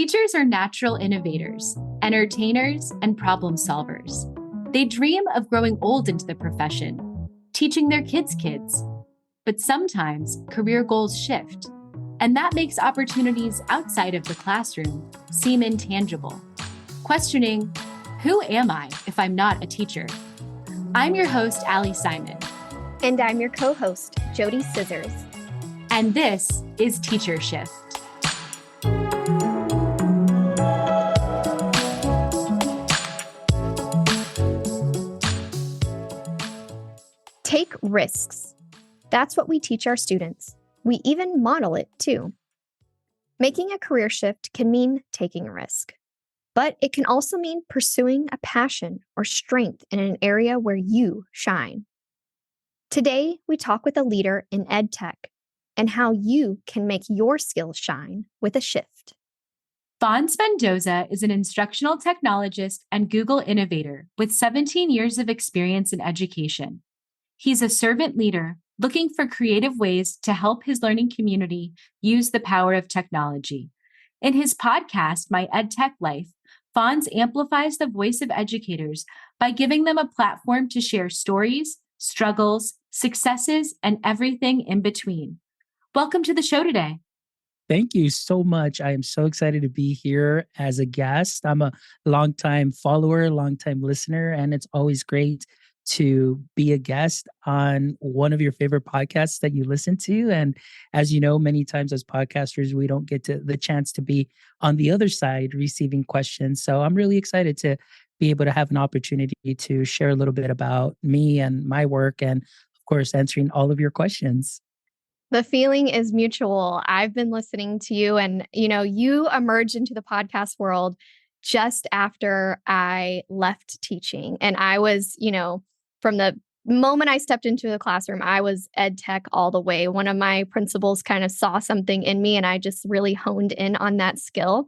Teachers are natural innovators, entertainers, and problem solvers. They dream of growing old into the profession, teaching their kids' kids. But sometimes career goals shift, and that makes opportunities outside of the classroom seem intangible. Questioning, who am I if I'm not a teacher? I'm your host, Ali Simon. And I'm your co-host, JoDee Scissors. And this is Teacher Shift. Take risks. That's what we teach our students. We even model it too. Making a career shift can mean taking a risk, but it can also mean pursuing a passion or strength in an area where you shine. Today, we talk with a leader in ed tech and how you can make your skills shine with a shift. Fonz Mendoza is an instructional technologist and Google innovator with 17 years of experience in education. He's a servant leader looking for creative ways to help his learning community use the power of technology. In his podcast, My EdTech Life, Fonz amplifies the voice of educators by giving them a platform to share stories, struggles, successes, and everything in between. Welcome to the show today. Thank you so much. I am so excited to be here as a guest. I'm a longtime follower, longtime listener, and it's always great to be a guest on one of your favorite podcasts that you listen to. And as you know, many times as podcasters, we don't get the chance to be on the other side receiving questions. So I'm really excited to be able to have an opportunity to share a little bit about me and my work, and of course, answering all of your questions. The feeling is mutual. I've been listening to you, and you emerged into the podcast world just after I left teaching. And I was, from the moment I stepped into the classroom, I was ed tech all the way. One of my principals kind of saw something in me, and I just really honed in on that skill.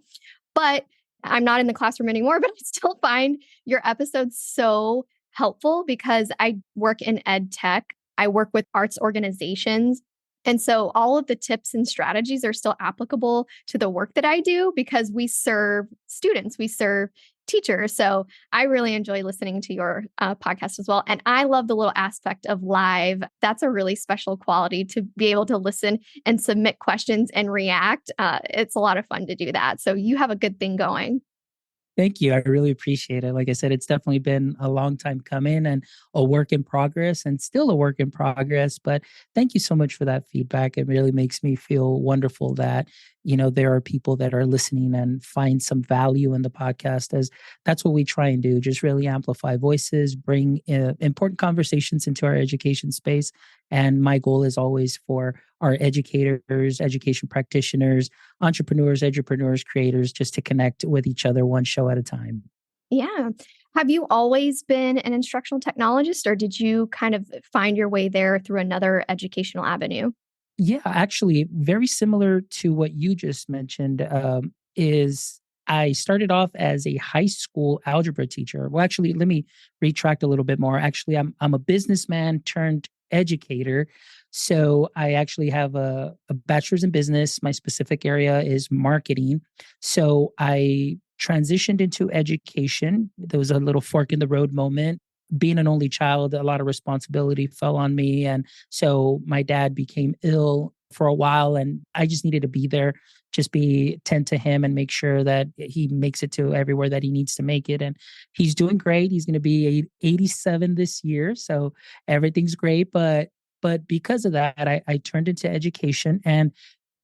But I'm not in the classroom anymore, but I still find your episodes so helpful because I work in ed tech. I work with arts organizations. And so all of the tips and strategies are still applicable to the work that I do because we serve students, we serve teachers. So I really enjoy listening to your podcast as well. And I love the little aspect of live. That's a really special quality to be able to listen and submit questions and react. It's a lot of fun to do that. So you have a good thing going. Thank you. I really appreciate it. Like I said, it's definitely been a long time coming and a work in progress and still a work in progress. But thank you so much for that feedback. It really makes me feel wonderful that, there are people that are listening and find some value in the podcast, as that's what we try and do. Just really amplify voices, bring important conversations into our education space. And my goal is always for our educators, education practitioners, entrepreneurs, edupreneurs, creators, just to connect with each other one show at a time. Yeah. Have you always been an instructional technologist, or did you kind of find your way there through another educational avenue? Yeah, actually, very similar to what you just mentioned, is I started off as a high school algebra teacher. Well, actually, let me retract a little bit more. Actually, I'm a businessman turned educator. So I actually have a bachelor's in business. My specific area is marketing. So I transitioned into education. There was a little fork in the road moment. Being an only child, a lot of responsibility fell on me. And so my dad became ill for a while, and I just needed to be there, tend to him and make sure that he makes it to everywhere that he needs to make it. And he's doing great. He's going to be 87 this year. So everything's great. But because of that, I turned into education, and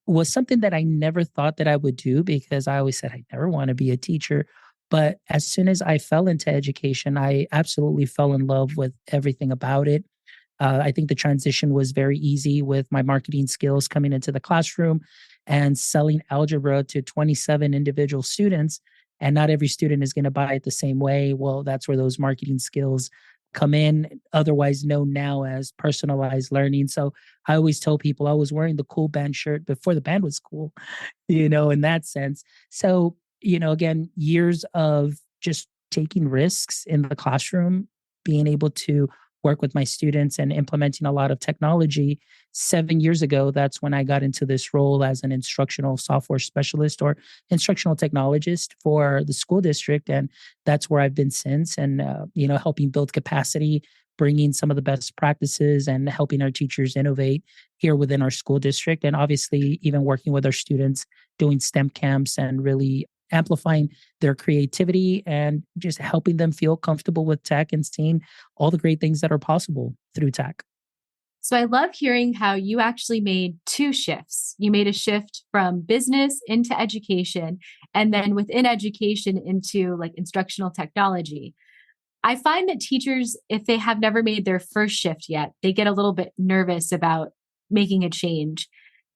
was something that I never thought that I would do, because I always said I never want to be a teacher. But as soon as I fell into education, I absolutely fell in love with everything about it. I think the transition was very easy with my marketing skills coming into the classroom and selling algebra to 27 individual students. And not every student is going to buy it the same way. Well, that's where those marketing skills come in, otherwise known now as personalized learning. So I always tell people I was wearing the cool band shirt before the band was cool, in that sense. So again, years of just taking risks in the classroom, being able to work with my students and implementing a lot of technology. 7 years ago, that's when I got into this role as an instructional software specialist or instructional technologist for the school district. And that's where I've been since. And, helping build capacity, bringing some of the best practices and helping our teachers innovate here within our school district. And obviously, even working with our students, doing STEM camps and really amplifying their creativity and just helping them feel comfortable with tech and seeing all the great things that are possible through tech. So I love hearing how you actually made two shifts. You made a shift from business into education, and then within education into like instructional technology. I find that teachers, if they have never made their first shift yet, they get a little bit nervous about making a change,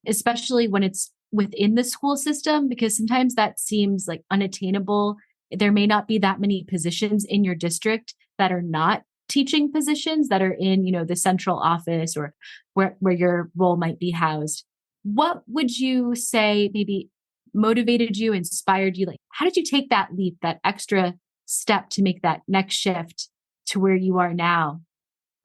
especially when it's within the school system, because sometimes that seems like unattainable. There may not be that many positions in your district that are not teaching positions that are in, the central office or where your role might be housed. What would you say maybe motivated you, inspired you? Like, how did you take that leap, that extra step to make that next shift to where you are now?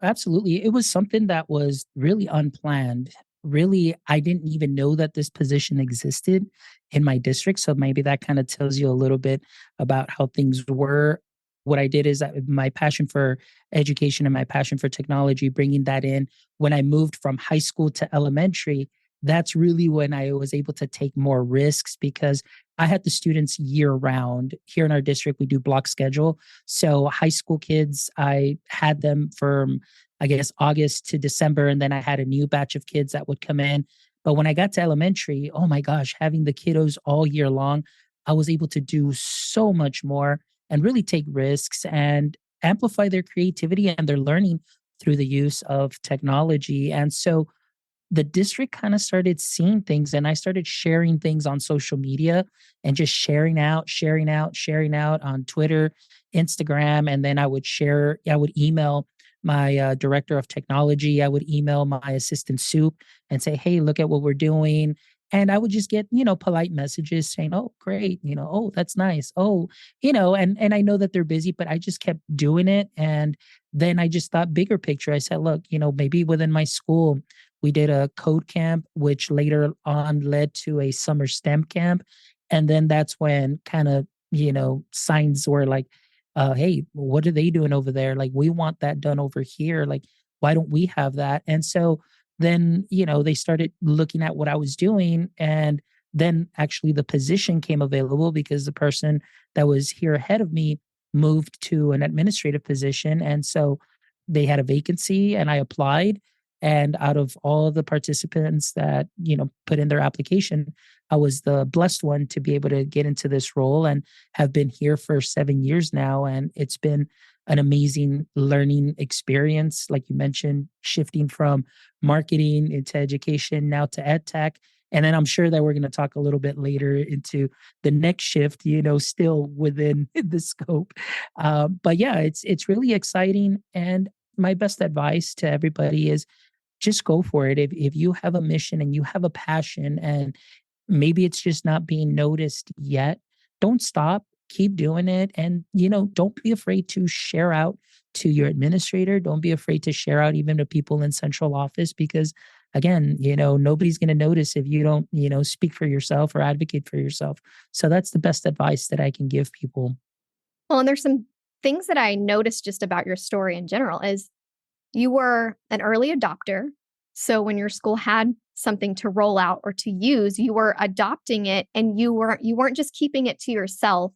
Absolutely. It was something that was really unplanned. Really, I didn't even know that this position existed in my district. So maybe that kind of tells you a little bit about how things were. What I did is my passion for education and my passion for technology, bringing that in when I moved from high school to elementary, that's really when I was able to take more risks because I had the students year round. Here in our district, we do block schedule. So high school kids, I had them from, I guess, August to December. And then I had a new batch of kids that would come in. But when I got to elementary, oh my gosh, having the kiddos all year long, I was able to do so much more and really take risks and amplify their creativity and their learning through the use of technology. And so the district kind of started seeing things and I started sharing things on social media and just sharing out on Twitter, Instagram. And then I would email my director of technology. I would email my assistant Soup and say, hey, look at what we're doing. And I would just get, polite messages saying, oh, great, oh, that's nice. Oh, and I know that they're busy, but I just kept doing it. And then I just thought bigger picture. I said, look, maybe within my school, we did a code camp, which later on led to a summer STEM camp. And then that's when kind of, signs were like, hey, what are they doing over there? Like, we want that done over here. Like, why don't we have that? And so then, they started looking at what I was doing. And then actually the position came available because the person that was here ahead of me moved to an administrative position. And so they had a vacancy and I applied. And out of all the participants that, put in their application, I was the blessed one to be able to get into this role and have been here for 7 years now. And it's been an amazing learning experience. Like you mentioned, shifting from marketing into education, now to ed tech. And then I'm sure that we're going to talk a little bit later into the next shift, still within the scope. But yeah, it's really exciting. And my best advice to everybody is just go for it. If you have a mission and you have a passion and maybe it's just not being noticed yet, don't stop, keep doing it. And, don't be afraid to share out to your administrator. Don't be afraid to share out even to people in central office, because again, nobody's going to notice if you don't, speak for yourself or advocate for yourself. So that's the best advice that I can give people. Well, and there's some things that I noticed just about your story in general is you were an early adopter. So when your school had something to roll out or to use, you were adopting it and you weren't just keeping it to yourself.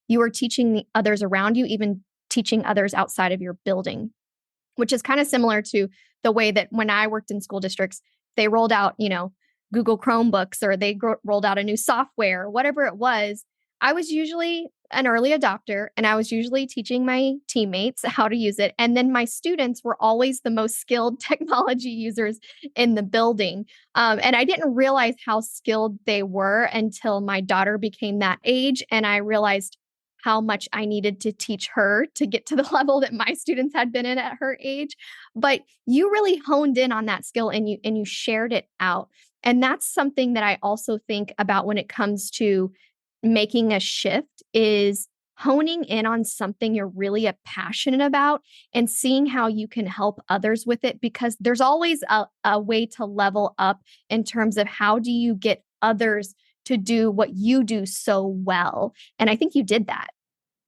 You were teaching the others around you, even teaching others outside of your building, which is kind of similar to the way that when I worked in school districts, they rolled out, Google Chromebooks or they rolled out a new software, whatever it was. I was usually an early adopter and I was usually teaching my teammates how to use it. And then my students were always the most skilled technology users in the building. And I didn't realize how skilled they were until my daughter became that age. And I realized how much I needed to teach her to get to the level that my students had been in at her age. But you really honed in on that skill and you shared it out. And that's something that I also think about when it comes to making a shift is honing in on something you're really passionate about and seeing how you can help others with it, because there's always a way to level up in terms of how do you get others to do what you do so well. And I think you did that.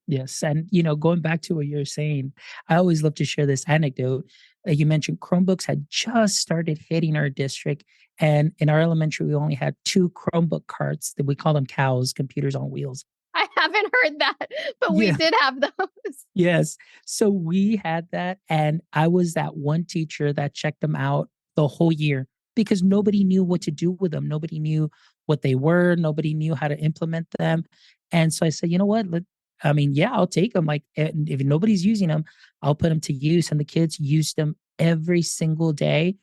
Yes. And, going back to what you're saying, I always love to share this anecdote. You mentioned Chromebooks had just started hitting our district. And in our elementary, we only had two Chromebook carts that we call them cows, computers on wheels. I haven't heard that, but we Yeah. did have those. Yes. So we had that. And I was that one teacher that checked them out the whole year because nobody knew what to do with them. Nobody knew what they were. Nobody knew how to implement them. And so I said, you know what? Yeah, I'll take them. Like, and if nobody's using them, I'll put them to use. And the kids used them every single day.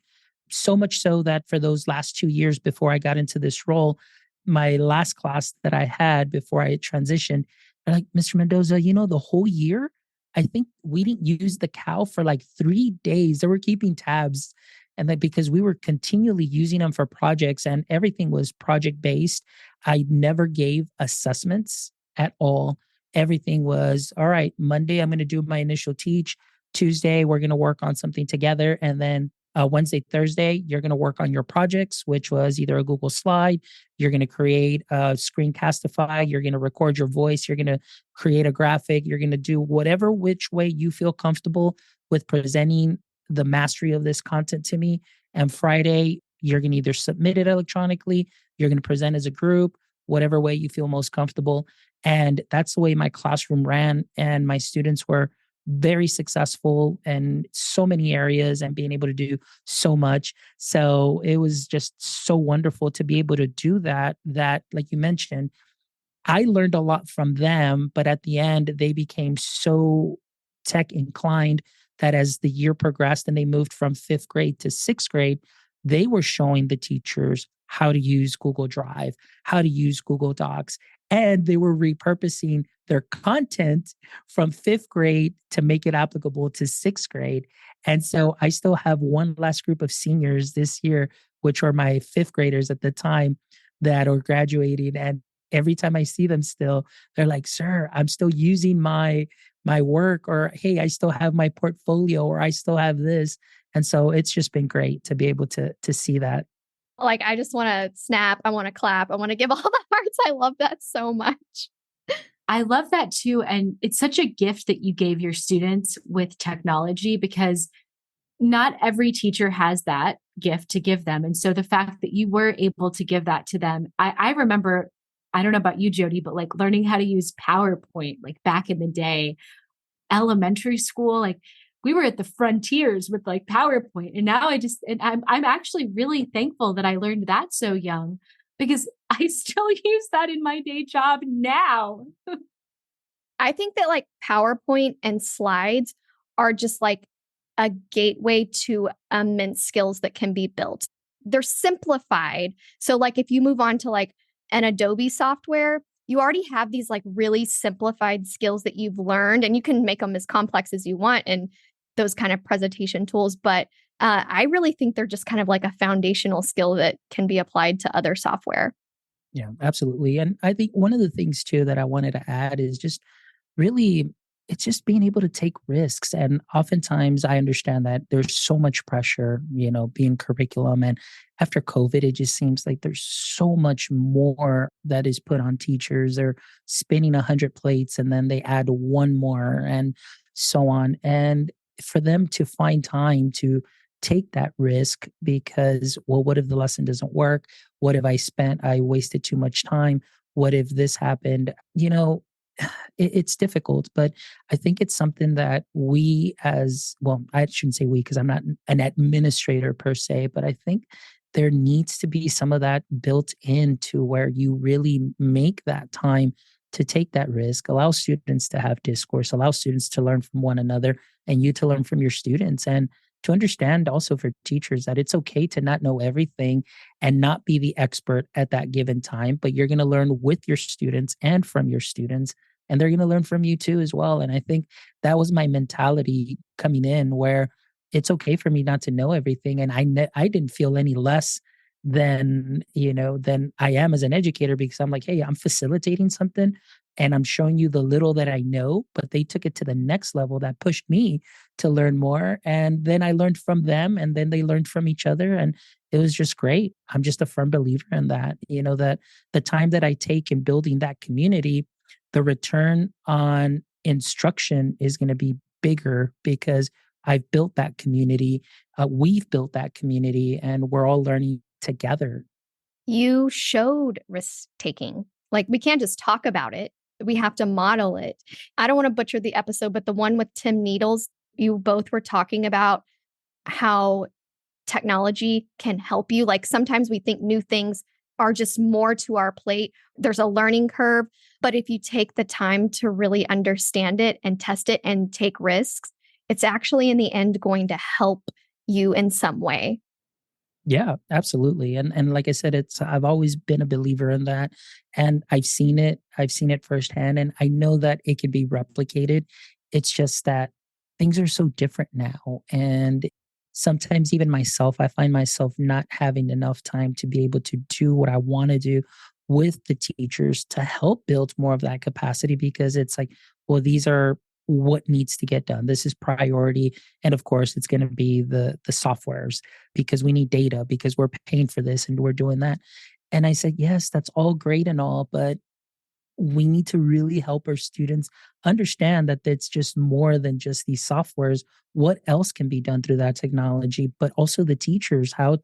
So much so that for those last 2 years before I got into this role, my last class that I had before I transitioned, they're like, Mr. Mendoza, the whole year, I think we didn't use the cow for like 3 days. They were keeping tabs. And that because we were continually using them for projects and everything was project based, I never gave assessments at all. Everything was, all right, Monday, I'm going to do my initial teach. Tuesday, we're going to work on something together. And then Wednesday, Thursday, you're going to work on your projects, which was either a Google slide, you're going to create a screencastify, you're going to record your voice, you're going to create a graphic, you're going to do whatever which way you feel comfortable with presenting the mastery of this content to me. And Friday, you're going to either submit it electronically, you're going to present as a group, whatever way you feel most comfortable. And that's the way my classroom ran. And my students were very successful in so many areas and being able to do so much. So it was just so wonderful to be able to do that, like you mentioned, I learned a lot from them, but at the end, they became so tech inclined that as the year progressed and they moved from fifth grade to sixth grade, they were showing the teachers how to use Google Drive, how to use Google Docs, and they were repurposing their content from fifth grade to make it applicable to sixth grade. And so I still have one last group of seniors this year, which were my fifth graders at the time that are graduating. And every time I see them still, they're like, sir, I'm still using my work, or hey, I still have my portfolio, or I still have this. And so it's just been great to be able to see that. Like, I just want to snap. I want to clap. I want to give all the hearts. I love that so much. I love that too. And it's such a gift that you gave your students with technology because not every teacher has that gift to give them. And so the fact that you were able to give that to them, I remember, I don't know about you, JoDee, but like learning how to use PowerPoint, like back in the day, elementary school, like we were at the frontiers with like PowerPoint. And now I'm actually really thankful that I learned that so young because I still use that in my day job now. I think that like PowerPoint and slides are just like a gateway to immense skills that can be built. They're simplified. So like if you move on to like an Adobe software, you already have these like really simplified skills that you've learned, and you can make them as complex as you want and those kind of presentation tools. But I really think they're just kind of like a foundational skill that can be applied to other software. Yeah, absolutely. And I think one of the things too that I wanted to add is just really, it's just being able to take risks. And oftentimes I understand that there's so much pressure, being curriculum. And after COVID, it just seems like there's so much more that is put on teachers. They're spinning 100 plates and then they add one more and so on. And for them to find time to take that risk because, well, what if the lesson doesn't work? What if I wasted too much time? What if this happened? It's difficult, but I think it's something that we I shouldn't say we because I'm not an administrator per se, but I think there needs to be some of that built into where you really make that time to take that risk, allow students to have discourse, allow students to learn from one another and you to learn from your students, and to understand also for teachers that it's okay to not know everything and not be the expert at that given time, but you're going to learn with your students and from your students, and they're going to learn from you too as well. And I think that was my mentality coming in, where it's okay for me not to know everything. And I didn't feel any less than I am as an educator, because I'm like, hey, I'm facilitating something and I'm showing you the little that I know, but they took it to the next level that pushed me to learn more. And then I learned from them, and then they learned from each other. And it was just great. I'm just a firm believer in that, that the time that I take in building that community, the return on instruction is going to be bigger because I've built that community. We've built that community, and we're all learning together. You showed risk taking. Like, we can't just talk about it. We have to model it. I don't want to butcher the episode, but the one with Tim Needles, you both were talking about how technology can help you. Like, sometimes we think new things are just more to our plate. There's a learning curve. But if you take the time to really understand it and test it and take risks, it's actually in the end going to help you in some way. Yeah, absolutely. And like I said, I've always been a believer in that. And I've seen it. I've seen it firsthand. And I know that it can be replicated. It's just that things are so different now. And sometimes even myself, I find myself not having enough time to be able to do what I want to do with the teachers to help build more of that capacity, because it's like, well, these are what needs to get done. This is priority. And of course, it's going to be the softwares, because we need data, because we're paying for this and we're doing that. And I said, yes, that's all great and all, but we need to really help our students understand that it's just more than just these softwares. What else can be done through that technology, but also the teachers, how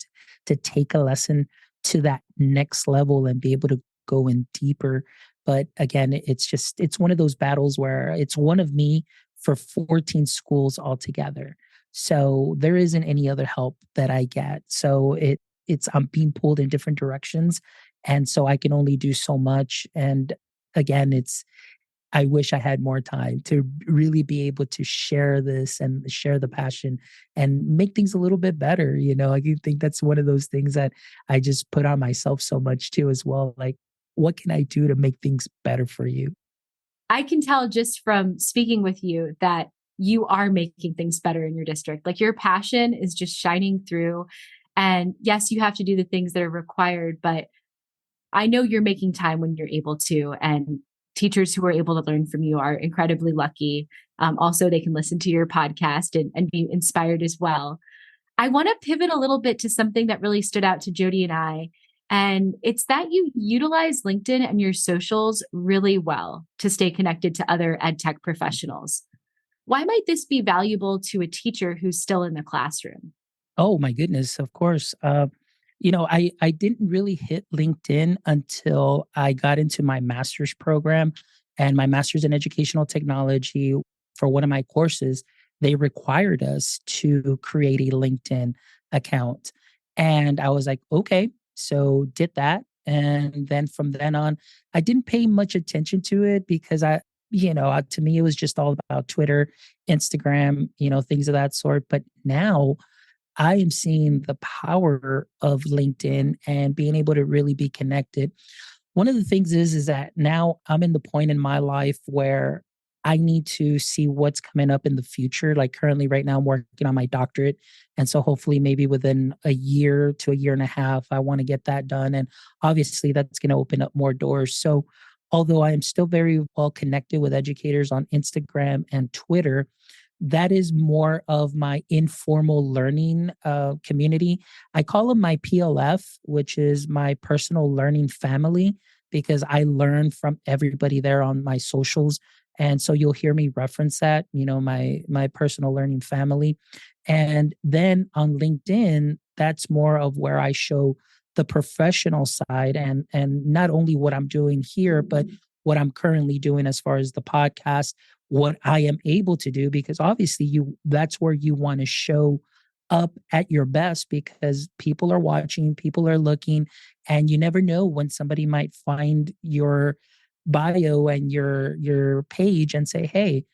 to take a lesson to that next level and be able to go in deeper. But again, it's one of those battles where it's one of me for 14 schools altogether. So there isn't any other help that I get. So it's I'm being pulled in different directions. And so I can only do so much. And again, I wish I had more time to really be able to share this and share the passion and make things a little bit better. I do think that's one of those things that I just put on myself so much too, as well. Like, what can I do to make things better for you? I can tell just from speaking with you that you are making things better in your district. Like, your passion is just shining through. And yes, you have to do the things that are required, but I know you're making time when you're able to. And teachers who are able to learn from you are incredibly lucky. Also, they can listen to your podcast and be inspired as well. I want to pivot a little bit to something that really stood out to JoDee and I. And it's that you utilize LinkedIn and your socials really well to stay connected to other ed tech professionals. Why might this be valuable to a teacher who's still in the classroom? Oh my goodness, of course. I didn't really hit LinkedIn until I got into my master's program, and my master's in educational technology. For one of my courses, they required us to create a LinkedIn account. And I was like, okay, so did that. And then from then on, I didn't pay much attention to it because to me, it was just all about Twitter, Instagram, things of that sort. But now I am seeing the power of LinkedIn and being able to really be connected. One of the things is that now I'm in the point in my life where I need to see what's coming up in the future. Like, currently right now I'm working on my doctorate. And so hopefully maybe within a year to a year and a half, I want to get that done. And obviously that's going to open up more doors. So although I am still very well connected with educators on Instagram and Twitter, that is more of my informal learning community. I call them my PLF, which is my personal learning family, because I learn from everybody there on my socials. And so you'll hear me reference that, my personal learning family. And then on LinkedIn, that's more of where I show the professional side, and not only what I'm doing here, but what I'm currently doing as far as the podcast, what I am able to do, because obviously that's where you want to show up at your best, because people are watching, people are looking, and you never know when somebody might find your bio and your page and say, hey,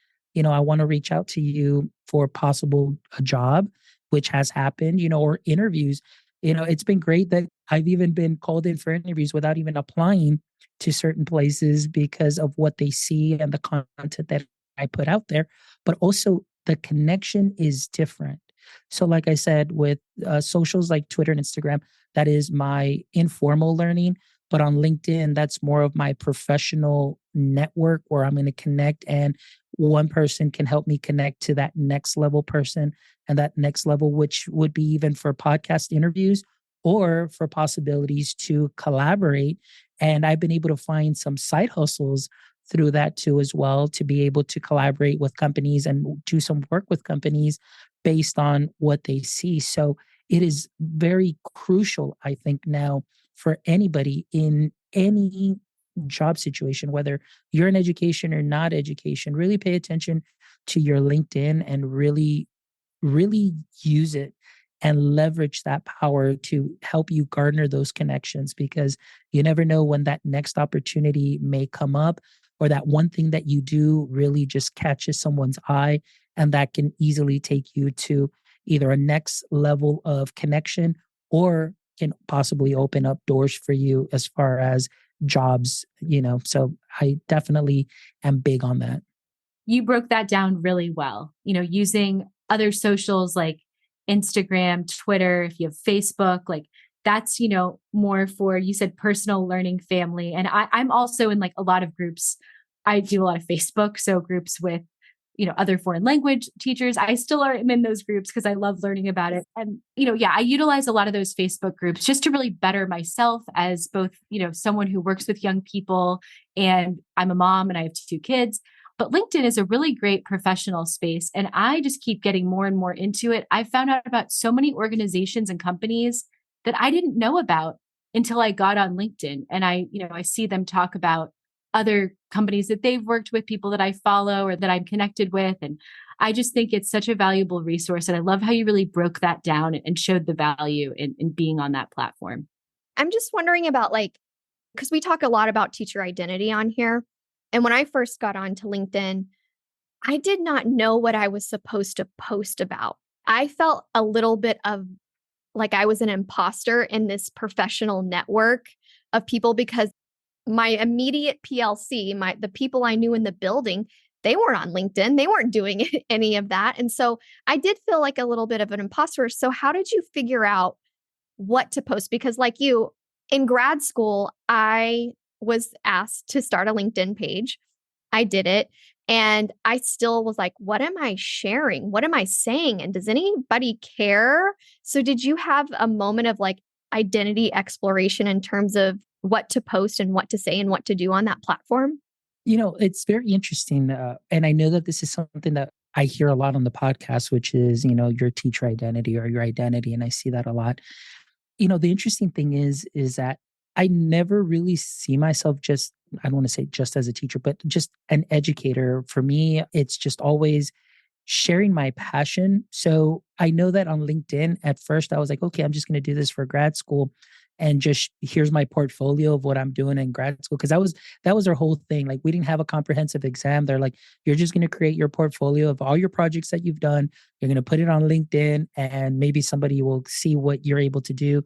I want to reach out to you for possible a job, which has happened, or interviews. It's been great that I've even been called in for interviews without even applying to certain places because of what they see and the content that I put out there. But also, the connection is different. So, like I said, with socials like Twitter and Instagram, that is my informal learning. But on LinkedIn, that's more of my professional network where I'm going to connect, and one person can help me connect to that next level person, and that next level, which would be even for podcast interviews or for possibilities to collaborate. And I've been able to find some side hustles through that too, as well, to be able to collaborate with companies and do some work with companies based on what they see. So it is very crucial, I think, now for anybody in any job situation, whether you're in education or not education, really pay attention to your LinkedIn and really use it and leverage that power to help you garner those connections, because you never know when that next opportunity may come up, or that one thing that you do really just catches someone's eye, and that can easily take you to either a next level of connection or can possibly open up doors for you as far as jobs. So I definitely am big on that. You broke that down really well. Using other socials like Instagram, Twitter, if you have Facebook, like that's, more for, you said personal learning, family. And I'm also in like a lot of groups. I do a lot of Facebook. So groups with, other foreign language teachers. I still am in those groups because I love learning about it. And, yeah, I utilize a lot of those Facebook groups just to really better myself as both, someone who works with young people, and I'm a mom and I have two kids. But LinkedIn is a really great professional space. And I just keep getting more and more into it. I found out about so many organizations and companies that I didn't know about until I got on LinkedIn. And I see them talk about other companies that they've worked with, people that I follow or that I'm connected with. And I just think it's such a valuable resource. And I love how you really broke that down and showed the value in being on that platform. I'm just wondering about because we talk a lot about teacher identity on here. And when I first got onto LinkedIn, I did not know what I was supposed to post about. I felt a little bit of like I was an imposter in this professional network of people, because my immediate PLC, the people I knew in the building, they weren't on LinkedIn. They weren't doing any of that. And so I did feel like a little bit of an imposter. So how did you figure out what to post? Because like you, in grad school, I was asked to start a LinkedIn page. I did it. And I still was like, what am I sharing? What am I saying? And does anybody care? So did you have a moment of like identity exploration in terms of what to post and what to say and what to do on that platform? It's very interesting. And I know that this is something that I hear a lot on the podcast, which is, your teacher identity or your identity. And I see that a lot. The interesting thing is that I never really see myself just, I don't want to say just as a teacher, but just an educator. For me, it's just always sharing my passion. So I know that on LinkedIn, at first I was like, okay, I'm just going to do this for grad school, and just here's my portfolio of what I'm doing in grad school. Cause that was our whole thing. Like, we didn't have a comprehensive exam. They're like, you're just going to create your portfolio of all your projects that you've done. You're going to put it on LinkedIn, and maybe somebody will see what you're able to do.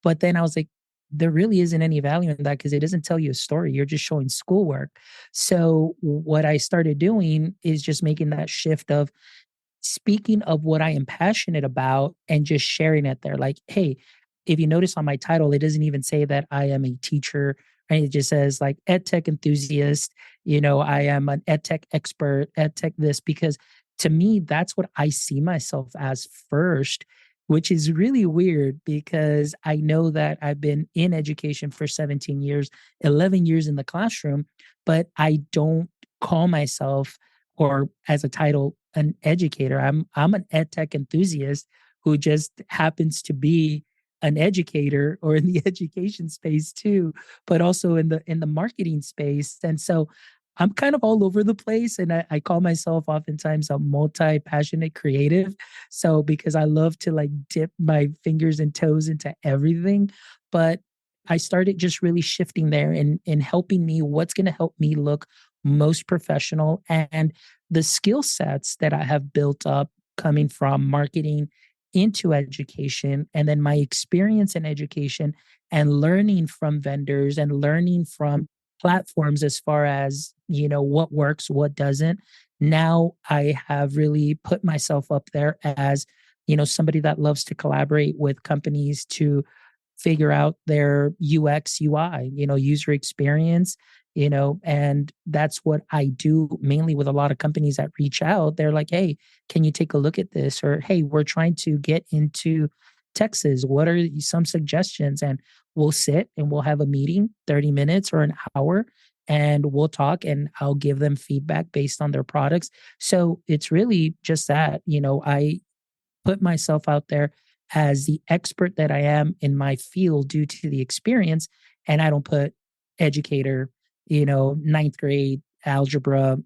But then I was like, there really isn't any value in that, because it doesn't tell you a story. You're just showing schoolwork. So what I started doing is just making that shift of speaking of what I am passionate about and just sharing it there. Like, hey, if you notice on my title, it doesn't even say that I am a teacher. And it just says like ed tech enthusiast. I am an ed tech expert, ed tech this, because to me, that's what I see myself as first, which is really weird, because I know that I've been in education for 17 years, 11 years in the classroom, but I don't call myself, or as a title, an educator. I'm an ed tech enthusiast who just happens to be an educator, or in the education space too, but also in the marketing space. And so I'm kind of all over the place, and I call myself oftentimes a multi-passionate creative. So because I love to like dip my fingers and toes into everything, but I started just really shifting there and helping me what's going to help me look most professional, and the skill sets that I have built up coming from marketing into education, and then my experience in education and learning from vendors and learning from platforms as far as, what works, what doesn't. Now I have really put myself up there as somebody that loves to collaborate with companies to figure out their UX, UI, user experience, and that's what I do mainly with a lot of companies that reach out. They're like, hey, can you take a look at this? Or, hey, we're trying to get into Texas. What are some suggestions? And we'll sit and we'll have a meeting, 30 minutes or an hour, and we'll talk and I'll give them feedback based on their products. So it's really just that, I put myself out there as the expert that I am in my field due to the experience. And I don't put educator, ninth grade algebra,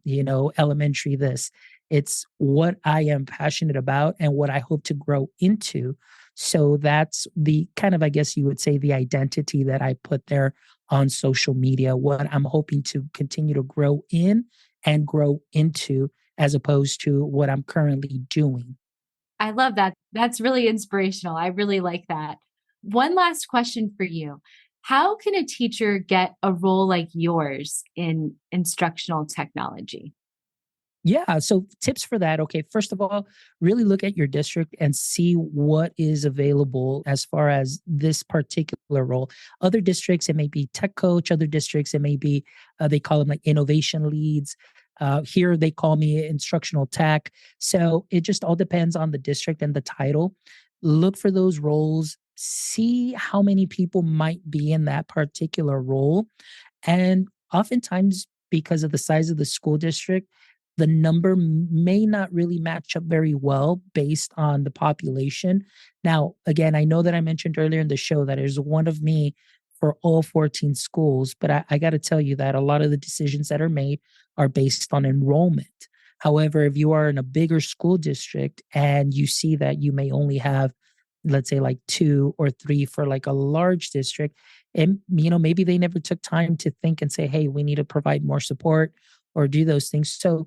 elementary this. It's what I am passionate about and what I hope to grow into. So that's the kind of, I guess you would say, the identity that I put there on social media, what I'm hoping to continue to grow in and grow into, as opposed to what I'm currently doing. I love that. That's really inspirational. I really like that. One last question for you. How can a teacher get a role like yours in instructional technology? Yeah. So tips for that. Okay. First of all, really look at your district and see what is available as far as this particular role. Other districts, it may be tech coach. Other districts, it may be, they call them like innovation leads. Here, they call me instructional tech. So it just all depends on the district and the title. Look for those roles, see how many people might be in that particular role. And oftentimes, because of the size of the school district, the number may not really match up very well based on the population. Now, again, I know that I mentioned earlier in the show that there's one of me for all 14 schools, but I got to tell you that a lot of the decisions that are made are based on enrollment. However, if you are in a bigger school district and you see that you may only have, let's say, like two or three for like a large district, and maybe they never took time to think and say, hey, we need to provide more support or do those things. So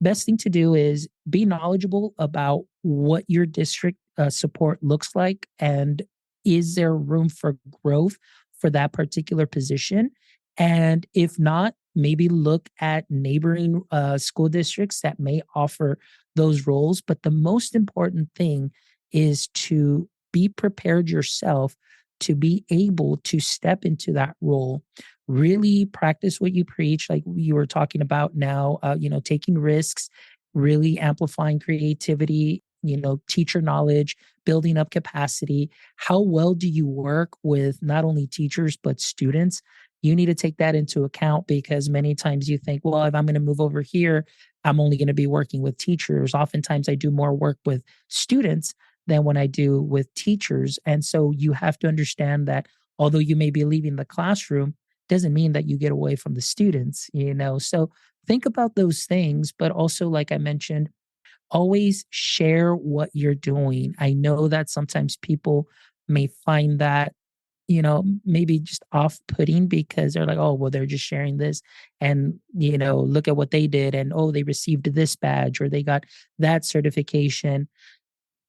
best thing to do is be knowledgeable about what your district support looks like and is there room for growth for that particular position. And if not, maybe look at neighboring school districts that may offer those roles. But the most important thing is to be prepared yourself to be able to step into that role. Really practice what you preach, like you were talking about now, taking risks, really amplifying creativity, teacher knowledge, building up capacity. How well do you work with not only teachers, but students? You need to take that into account because many times you think, well, if I'm going to move over here, I'm only going to be working with teachers. Oftentimes I do more work with students than when I do with teachers. And so you have to understand that although you may be leaving the classroom, doesn't mean that you get away from the students. So think about those things, but also, like I mentioned, always share what you're doing. I know that sometimes people may find that, maybe just off putting because they're like, oh, well, they're just sharing this and, look at what they did. And, oh, they received this badge or they got that certification.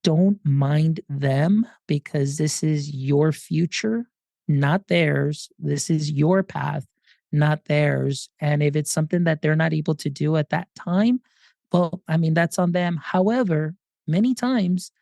Don't mind them because this is your future, not theirs. This is your path, not theirs. And if it's something that they're not able to do at that time, well, I mean, that's on them. However, many times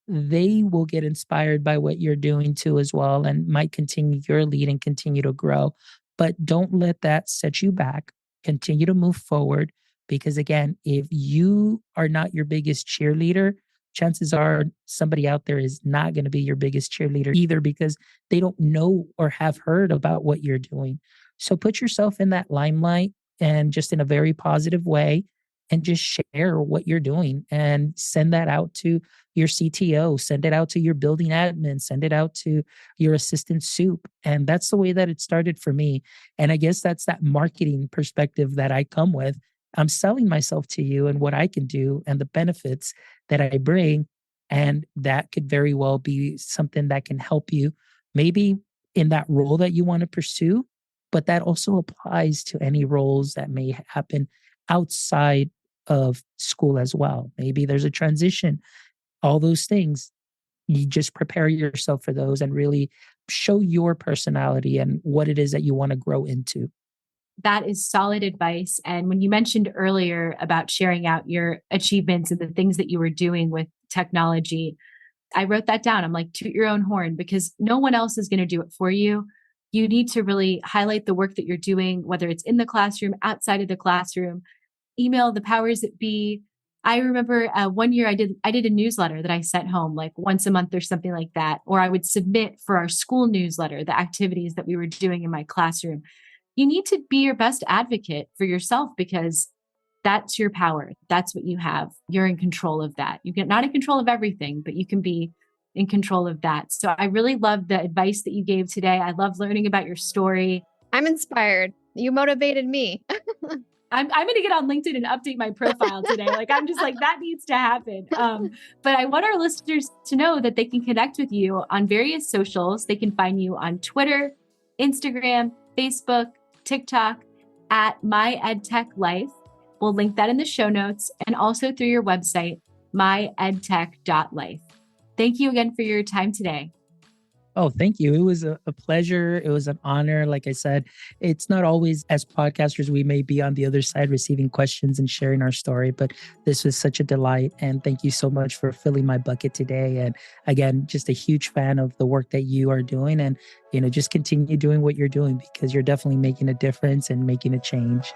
they will get inspired by what you're doing too as well and might continue your lead and continue to grow. But don't let that set you back. Continue to move forward because again, if you are not your biggest cheerleader, chances are somebody out there is not going to be your biggest cheerleader either because they don't know or have heard about what you're doing. So put yourself in that limelight and just in a very positive way and just share what you're doing and send that out to your CTO, send it out to your building admin, send it out to your assistant soup. And that's the way that it started for me. And I guess that's that marketing perspective that I come with. I'm selling myself to you and what I can do and the benefits that I bring. And that could very well be something that can help you maybe in that role that you want to pursue, but that also applies to any roles that may happen outside of school as well. Maybe there's a transition, all those things. You just prepare yourself for those and really show your personality and what it is that you want to grow into. That is solid advice. And when you mentioned earlier about sharing out your achievements and the things that you were doing with technology, I wrote that down. I'm like, toot your own horn, because no one else is going to do it for you. You need to really highlight the work that you're doing, whether it's in the classroom, outside of the classroom. Email the powers that be. I remember one year I did a newsletter that I sent home like once a month or something like that, or I would submit for our school newsletter the activities that we were doing in my classroom. You need to be your best advocate for yourself, because that's your power. That's what you have. You're in control of that. You get not in control of everything, but you can be in control of that. So I really love the advice that you gave today. I love learning about your story. I'm inspired. You motivated me. I'm going to get on LinkedIn and update my profile today. Like, I'm just like, that needs to happen. But I want our listeners to know that they can connect with you on various socials. They can find you on Twitter, Instagram, Facebook, TikTok at MyEdTechLife. We'll link that in the show notes, and also through your website, myedtech.life. Thank you again for your time today. Oh, thank you. It was a pleasure. It was an honor. Like I said, it's not always, as podcasters, we may be on the other side receiving questions and sharing our story, but this was such a delight. And thank you so much for filling my bucket today. And again, just a huge fan of the work that you are doing, and, just continue doing what you're doing, because you're definitely making a difference and making a change.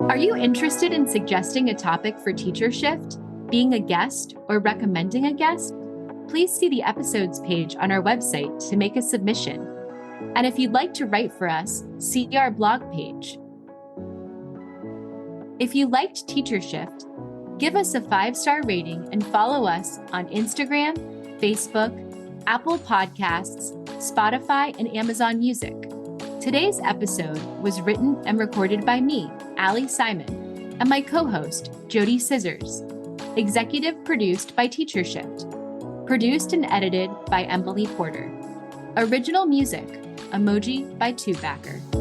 Are you interested in suggesting a topic for Teacher Shift, being a guest, or recommending a guest? Please see the episodes page on our website to make a submission. And if you'd like to write for us, see our blog page. If you liked Teacher Shift, give us a 5-star rating and follow us on Instagram, Facebook, Apple Podcasts, Spotify, and Amazon Music. Today's episode was written and recorded by me, Ali Simon, and my co-host, JoDee Scissors. Executive produced by Teacher Shift. Produced and edited by Emily Porter. Original music, Emoji by Tubebacker.